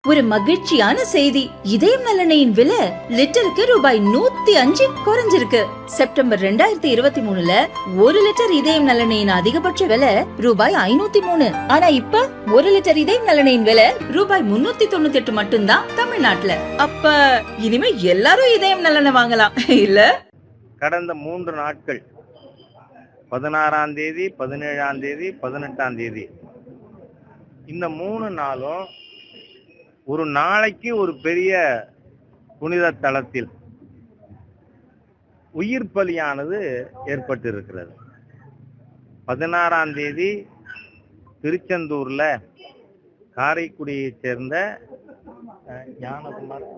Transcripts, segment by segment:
ஒரு மகிழ்ச்சியான செய்தி. இதயம் நலனையின் விலை லிட்டருக்கு ரூபாய் 105 குறைஞ்சிருக்கு. செப்டம்பர் 2023ல 1 லிட்டர் இதயம் நலனையின் அதிகபட்ச விலை ரூபாய் 503. ஆனா இப்ப 1 லிட்டர் இதயம் நலனையின் விலை ரூபாய் 398 மட்டும்தான் தமிழ்நாட்டுல. அப்ப இனிமே எல்லாரும் இதயம் நலனை வாங்கலாம் இல்ல? கடந்த 3 நாட்கள் 16ஆம் தேதி, 17ஆம் தேதி, 18ஆம் தேதி இந்த 3 நாளும் ஒரு நாளைக்கு ஒரு பெரிய புனித தலத்தில் உயிர் பலியானது ஏற்பட்டிருக்கிறது. 16ஆம் தேதி திருச்செந்தூர்ல காரைக்குடியைச் சேர்ந்த ஞானகுமார்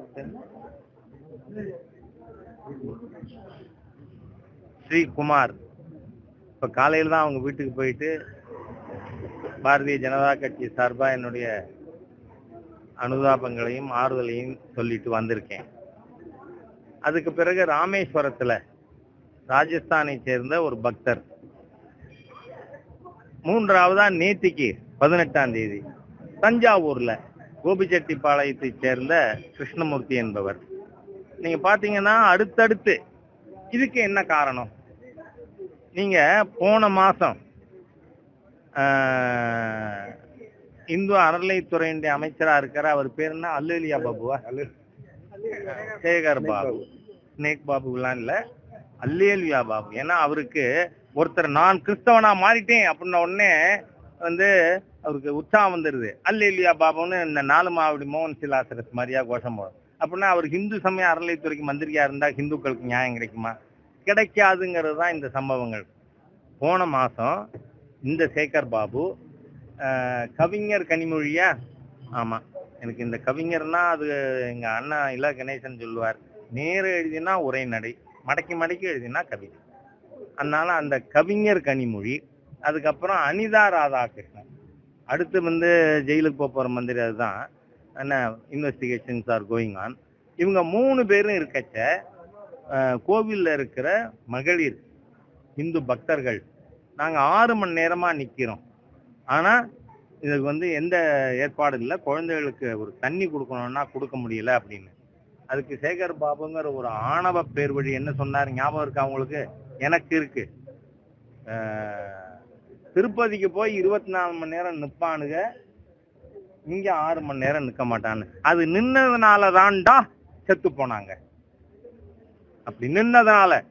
ஸ்ரீகுமார் இப்ப காலையில் தான் அவங்க வீட்டுக்கு போயிட்டு பாரதிய ஜனதா கட்சி சார்பா என்னுடைய அனுதாபங்களையும் ஆறுதலையும் சொல்லிட்டு வந்திருக்கேன். அதுக்கு பிறகு ராமேஸ்வரத்துல ராஜஸ்தானை சேர்ந்த ஒரு பக்தர், 3வதா நேத்திக்கு 18ஆம் தேதி தஞ்சாவூர்ல கோபிச்செட்டிப்பாளையத்தை சேர்ந்த கிருஷ்ணமூர்த்தி என்பவர். நீங்க பாத்தீங்கன்னா அடுத்தடுத்து இதுக்கு என்ன காரணம்? நீங்க போன மாசம் இந்து அறநிலைத்துறையினுடைய அமைச்சரா இருக்கிற அவர் பேர் என்ன, அல்லேலியா பாபுவா, சேகர் பாபு, ஸ்னேக் பாபுலாம் இல்ல, அல்லேலியா பாபு. ஏன்னா அவருக்கு ஒருத்தர் நான் கிறிஸ்தவனா மாறிட்டேன் அப்படின்ன உடனே அவருக்கு உற்சாகம் வந்துருது. அல்லேலியா பாபுன்னு இந்த 4 மாவடி மோகன் சிலாசரஸ் மாதிரியா கோஷம் போடும். அப்படின்னா அவர் ஹிந்து சமய அறநிலைத்துறைக்கு மந்திரியா இருந்தா ஹிந்துக்களுக்கு நியாயம் கிடைக்குமா? கிடைக்காதுங்கிறது தான் இந்த சம்பவங்கள். போன மாசம் இந்த சேகர் பாபு கவிஞர் கனிமொழியா, ஆமா, எனக்கு இந்த கவிஞர்னா அது எங்க அண்ணா இல கணேசன் சொல்லுவார், நேர எழுதினா உரைநடை, மடக்கி மடக்கி எழுதினா கவிதை. அதனால அந்த கவிஞர் கனிமொழி, அதுக்கப்புறம் அனிதா ராதாகிருஷ்ணன், அடுத்து ஜெயிலுக்கு போற மந்திரி, அதுதான் என்ன, இன்வெஸ்டிகேஷன்ஸ் ஆர் கோயிங் ஆன். இவங்க 3 பேரும் இருக்கச்ச கோவில்ல இருக்கிற மகளிர் இந்து பக்தர்கள் நாங்க 6 மணி நேரமா நிக்கிறோம். ஆனா இதுக்கு எந்த ஏற்பாடு இல்லை. குழந்தைகளுக்கு ஒரு தண்ணி கொடுக்கணும்னா கொடுக்க முடியல அப்படின்னு. அதுக்கு சேகர் பாபுங்கிற ஒரு ஆணவ பேர் வழி என்ன சொன்னார் ஞாபகம் இருக்கா உங்களுக்கு? எனக்கு இருக்கு. திருப்பதிக்கு போய் 24 மணி நேரம் நிப்பானுங்க, இங்க 6 மணி நேரம் நிக்க மாட்டான்னு. அது நின்னதுனாலதான்டா செத்து போனாங்க. அப்படி நின்னதுனால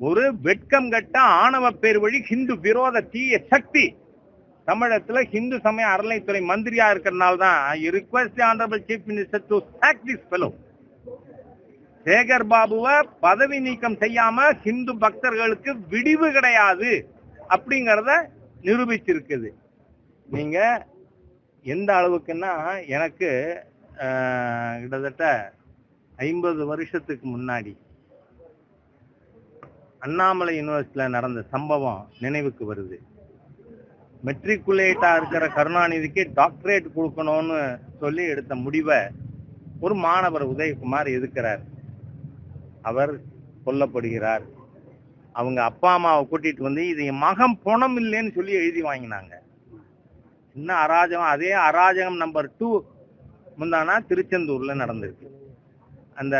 ஒரு வெட்கம் கட்ட ஆணவ பேர் வழி ஹிந்து விரோத தீய சக்தி தமிழகத்துல ஹிந்து சமய அறநிலைத்துறை மந்திரியா இருக்கிறதுனால தான் I request honourable chief minister to sack this fellow. Sekar பாபுவை பதவி நீக்கம் செய்யாம ஹிந்து பக்தர்களுக்கு விடிவு கிடையாது அப்படிங்கறத நிரூபிச்சிருக்குது. நீங்க எந்த அளவுக்குன்னா, எனக்கு கிட்டத்தட்ட 50 வருஷத்துக்கு முன்னாடி அண்ணாமலை யூனிவர்சிட்டியில நடந்த சம்பவம் நினைவுக்கு வருது. மெட்ரிகுலேட்டா இருக்கிற கருணாநிதிக்கு டாக்டரேட் கொடுக்கணும்னு சொல்லி எடுத்த முடிவை ஒரு மாணவர் உதயகுமார் எதிர்க்கிறார். அவர் கொல்லப்படுகிறார். அவங்க அப்பா அம்மாவை கூட்டிட்டு இது என் மகன் பணம் இல்லைன்னு சொல்லி எழுதி வாங்கினாங்க. இன்னும் அராஜகம். அதே அராஜகம் நம்பர் 2 முந்தானா திருச்செந்தூர்ல நடந்திருக்கு. அந்த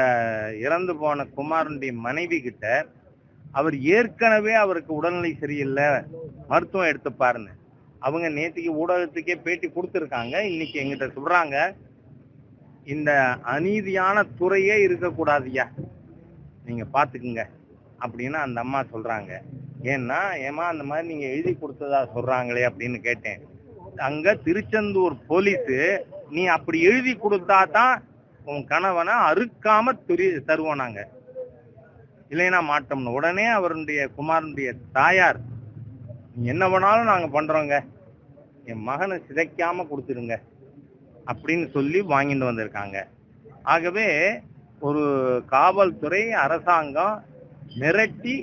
இறந்து போன குமாரனுடைய மனைவி கிட்ட அவர் ஏற்கனவே அவருக்கு உடல்நிலை சரியில்லை, மருத்துவம் எடுத்துப்பாருன்னு அவங்க நேற்றுக்கு ஊடகத்துக்கே பேட்டி கொடுத்துருக்காங்க. இன்னைக்கு எங்கிட்ட சொல்றாங்க, இந்த அநீதியான துறையே இருக்கக்கூடாதுயா, நீங்க பாத்துக்குங்க அப்படின்னு அந்த அம்மா சொல்றாங்க. ஏன்னா ஏமா அந்த மாதிரி நீங்க எழுதி கொடுத்ததா சொல்றாங்களே அப்படின்னு கேட்டேன். அங்க திருச்செந்தூர் போலீஸ், நீ அப்படி எழுதி கொடுத்தா தான் உன் கணவனை அறுக்காம தருவோம் நாங்க, இல்லைன்னா மாட்டோம்னு. உடனே அவருடைய குமாரனுடைய தாயார், என்ன வேணாலும் நாங்க பண்றோங்க, என் மகனை சிதைக்காம கொடுத்துருங்க அப்படின்னு சொல்லி வாங்கிட்டு வந்திருக்காங்க. ஆகவே ஒரு காவல்துறை அரசாங்கம் மிரட்டி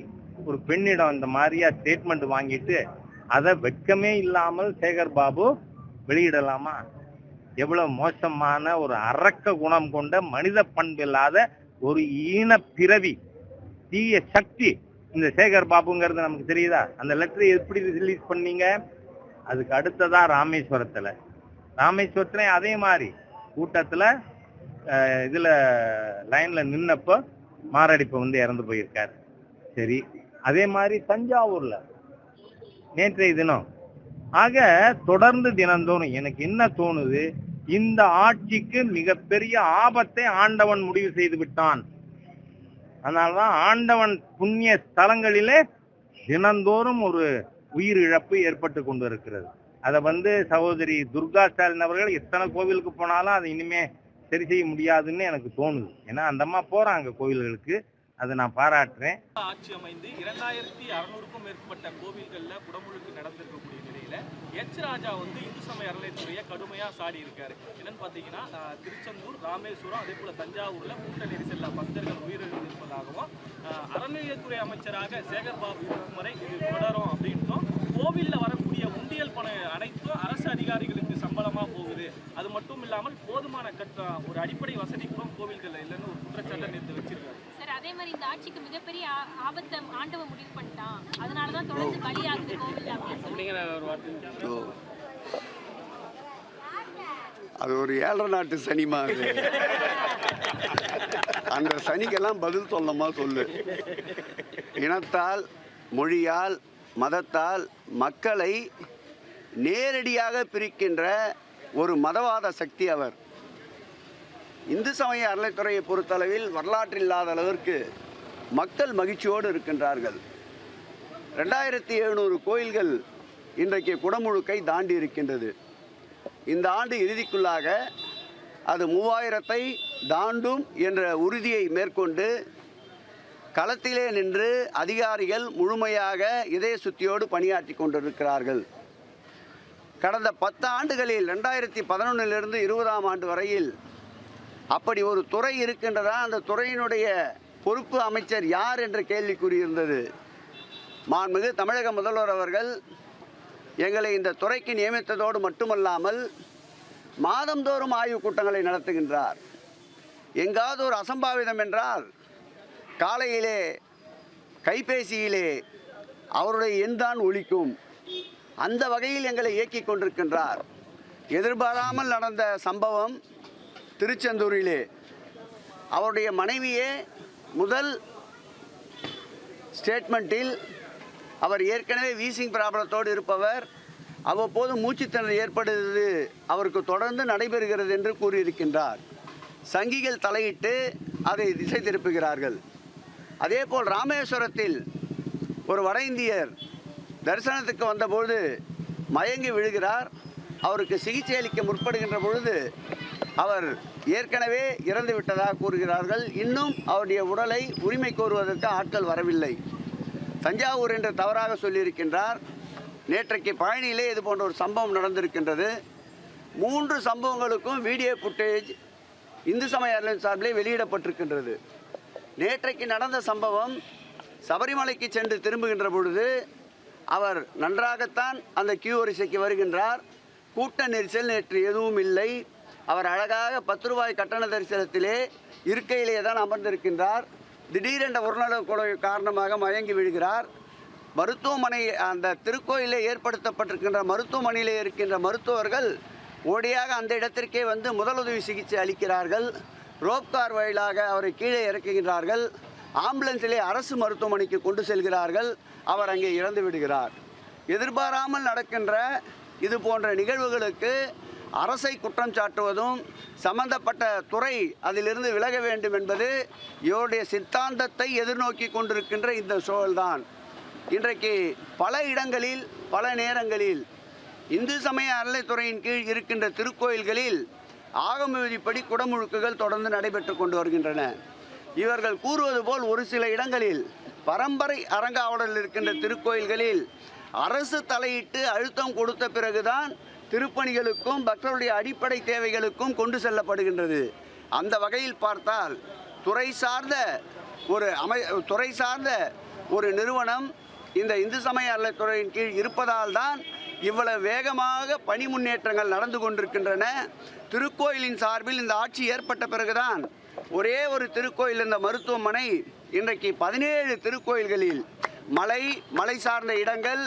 ஒரு பெண்ணிடம் இந்த மாதிரியா ஸ்டேட்மெண்ட் வாங்கிட்டு அதை வெட்கமே இல்லாமல் சேகர் பாபு வெளியிடலாமா? எவ்வளவு மோசமான ஒரு அரக்க குணம் கொண்ட மனித பண்பு இல்லாத ஒரு ஈன பிறவி தீய சக்தி இந்த சேகர் பாபுங்கிறது நமக்கு தெரியுதா? அந்த லெட்டரை எப்படி ரிலீஸ் பண்ணீங்க? அதுக்கு அடுத்ததா ராமேஸ்வரத்துல அதே மாதிரி கூட்டத்தில் இதில் லைனில் நின்னப்போ மாரடைப்பு வந்து இறந்து போயிருக்கார். சரி, அதே மாதிரி தஞ்சாவூரில் நேற்றைய தினம். ஆக தொடர்ந்து தினந்தோறும் எனக்கு என்ன தோணுது, இந்த ஆட்சிக்கு மிகப்பெரிய ஆபத்தை ஆண்டவன் முடிவு செய்து விட்டான். அதனாலதான் ஆண்டவன் புண்ணிய ஸ்தலங்களிலே தினந்தோறும் ஒரு உயிர் இழப்பு ஏற்பட்டு கொண்டு இருக்கிறது. அதை சகோதரி துர்கா ஸ்டாலின் அவர்கள் எத்தனை கோவிலுக்கு போனாலும் அதை இனிமே சரி செய்ய முடியாதுன்னு எனக்கு தோணுது. ஏன்னா அந்த அம்மா போறாங்க கோவில்களுக்கு, அதை நான் பாராட்டுறேன். ஆட்சி அமைந்து 2600க்கும் மேற்பட்ட கோவில்கள்ல குடமுழுக்கு நடந்திருக்கக்கூடிய நிலையில எச் ராஜா இந்து சமய அறநிலையத்துறையை கடுமையா சாடி இருக்காரு. என்னன்னு பாத்தீங்கன்னா, திருச்செந்தூர், ராமேஸ்வரம், அதே போல தஞ்சாவூர்ல கூட்ட நெரிசல்ல பக்தர்கள் உயிரிழந்திருப்பதாகவும், அறநிலையத்துறை அமைச்சராக சேகர் பாபு இருக்கும் வரை இது தொடரும் அப்படின்னும், கோவில்ல வரக்கூடிய உண்டியல் பணம் அனைத்தும் அரசு அதிகாரிகளுக்கு சம்பளமா போகுது, அது மட்டும் இல்லாமல் போதுமான ஒரு அடிப்படை வசதி கூட கோவில்கள் இல்லைன்னு ஒரு குற்றச்சாட்டை நேற்று வச்சிருக்காரு. அதே மாதிரி இந்த ஆட்சிக்கு மிகப்பெரிய ஆபத்தை ஆண்டவன் முடிவு பண்ணிட்டான், அதனாலதான் தொடர்ந்து பலியாகுது கோவில் அப்படிங்கிற ஒரு வார்த்தை. அது ஒரு 7 நாட்டு சனிமா. அந்த சனிக்கெல்லாம் பதில் சொல்லமா சொல்லு. இனத்தால், மொழியால், மதத்தால் மக்களை நேரடியாக பிரிக்கின்ற ஒரு மதவாத சக்தி அவர். இந்து சமய அறநிலைத்துறையை பொறுத்தளவில் வரலாற்றில் இல்லாத அளவிற்கு மக்கள் மகிழ்ச்சியோடு இருக்கின்றார்கள். 2700 கோயில்கள் இன்றைக்கு குடமுழுக்கை தாண்டி இருக்கின்றது. இந்த ஆண்டு இறுதிக்குள்ளாக அது 3000-ஐ தாண்டும் என்ற உறுதியை மேற்கொண்டு களத்திலே நின்று அதிகாரிகள் முழுமையாக இதய சுத்தியோடு பணியாற்றி கொண்டிருக்கிறார்கள். கடந்த 10 ஆண்டுகளில் 2011 20ஆம் ஆண்டு வரையில் அப்படி ஒரு துறை இருக்கின்றதா, அந்த துறையினுடைய பொறுப்பு அமைச்சர் யார் என்ற கேள்விக்குறி இருந்தது. மாண்புமிகு தமிழக முதல்வர் அவர்கள் எங்களை இந்த துறைக்கு நியமித்ததோடு மட்டுமல்லாமல் மாதந்தோறும் ஆய்வுக் கூட்டங்களை நடத்துகின்றார். எங்காவது ஒரு அசம்பாவிதம் என்றால் காலையிலே கைபேசியிலே அவருடைய எண்தான் ஒலிக்கும். அந்த வகையில் எங்களை இயக்கிக் கொண்டிருக்கின்றார். எதிர்பாராமல் நடந்த சம்பவம் திருச்செந்தூரிலே அவருடைய மனைவியே முதல் ஸ்டேட்மெண்ட்டில் அவர் ஏற்கனவே வீசிங் ப்ராப்ளத்தோடு இருப்பவர், அவ்வப்போது மூச்சுத்திணறல் ஏற்படுவது அவருக்கு தொடர்ந்து நடைபெறுகிறது என்று கூறியிருக்கின்றார். சங்கிகள் தலையிட்டு அதை திசை திருப்புகிறார்கள். அதேபோல் ராமேஸ்வரத்தில் ஒரு வட இந்தியர் தரிசனத்துக்கு வந்தபோது மயங்கி விழுகிறார். அவருக்கு சிகிச்சை அளிக்க முற்படுகின்ற பொழுது அவர் ஏற்கனவே இறந்து விட்டதாக கூறுகிறார்கள். இன்னும் அவருடைய உடலை உரிமை கோருவதற்கு ஆட்கள் வரவில்லை. தஞ்சாவூர் என்று தவறாக சொல்லியிருக்கின்றார். நேற்றைக்கு பழனியிலே இது போன்ற ஒரு சம்பவம் நடந்திருக்கின்றது. 3 சம்பவங்களுக்கும் வீடியோ ஃபுட்டேஜ் இந்து சமய அறநிலையத்துறை சார்பிலே வெளியிடப்பட்டிருக்கின்றது. நேற்றைக்கு நடந்த சம்பவம், சபரிமலைக்கு சென்று திரும்புகின்ற பொழுது அவர் நன்றாகத்தான் அந்த கியூ வரிசைக்கு வருகின்றார். கூட்ட நெரிசல் நேற்று எதுவும் இல்லை. அவர் அழகாக 10 ரூபாய் கட்டண தரிசனத்திலே இருக்கையிலே தான் அமர்ந்திருக்கின்றார். திடீரென்ற உடல்நல குறைவு காரணமாக மயங்கி விழுகிறார். மருத்துவமனை, அந்த திருக்கோயிலே ஏற்படுத்தப்பட்டிருக்கின்ற மருத்துவமனையிலே இருக்கின்ற மருத்துவர்கள் ஓடியாக அந்த இடத்திற்கே முதலுதவி சிகிச்சை அளிக்கிறார்கள். ரோப்கார் வழியாக அவரை கீழே இறக்குகின்றார்கள். ஆம்புலன்ஸிலே அரசு மருத்துவமனைக்கு கொண்டு செல்கிறார்கள். அவர் அங்கே இறந்து விடுகிறார். எதிர்பாராமல் நடக்கின்ற இது போன்ற நிகழ்வுகளுக்கு அரசை குற்றம் சாட்டுவதும், சம்பந்தப்பட்ட துறை அதிலிருந்து விலக வேண்டும் என்பது இவருடைய சித்தாந்தத்தை எதிர்நோக்கி கொண்டிருக்கின்ற இந்த சூழல்தான். இன்றைக்கு பல இடங்களில் பல நேரங்களில் இந்து சமய அறநிலைத்துறையின் கீழ் இருக்கின்ற திருக்கோயில்களில் ஆகம விதிப்படி குடமுழுக்குகள் தொடர்ந்து நடைபெற்று கொண்டு வருகின்றன. இவர்கள் கூறுவது போல் ஒரு சில இடங்களில் பரம்பரை அறங்காவலர்கள் இருக்கின்ற திருக்கோயில்களில் அரசு தலையிட்டு அழுத்தம் கொடுத்த பிறகுதான் திருப்பணிகளுக்கும் பக்தருடைய அடிப்படை தேவைகளுக்கும் கொண்டு செல்லப்படுகின்றது. அந்த வகையில் பார்த்தால் துறை சார்ந்த ஒரு நிறுவனம் இந்த இந்து சமய அறநிலையத்துறையின் கீழ் இருப்பதால் தான் இவ்வளவு வேகமாக பணி முன்னேற்றங்கள் நடந்து கொண்டிருக்கின்றன. திருக்கோயிலின் சார்பில் இந்த ஆட்சி ஏற்பட்ட பிறகுதான் ஒரே ஒரு திருக்கோயில், இந்த மருத்துவமனை இன்றைக்கு 17 திருக்கோயில்களில் மலை சார்ந்த இடங்கள்,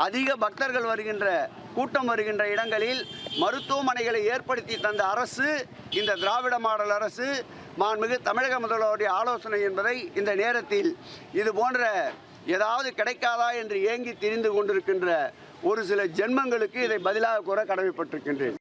அதிக பக்தர்கள் வருகின்ற கூட்டம் வருகின்ற இடங்களில் மருத்துவமனைகளை ஏற்படுத்தி தந்த அரசு இந்த திராவிட மாடல் அரசு, மாண்புமிகு தமிழக முதல்வருடைய ஆலோசனை என்பதை இந்த நேரத்தில் இது போன்ற ஏதாவது கிடைக்காதா என்று ஏங்கி திரிந்து கொண்டிருக்கின்ற ஒரு சில ஜென்மங்களுக்கு இதை பதிலாக கூற கடமைப்பட்டிருக்கின்றேன்.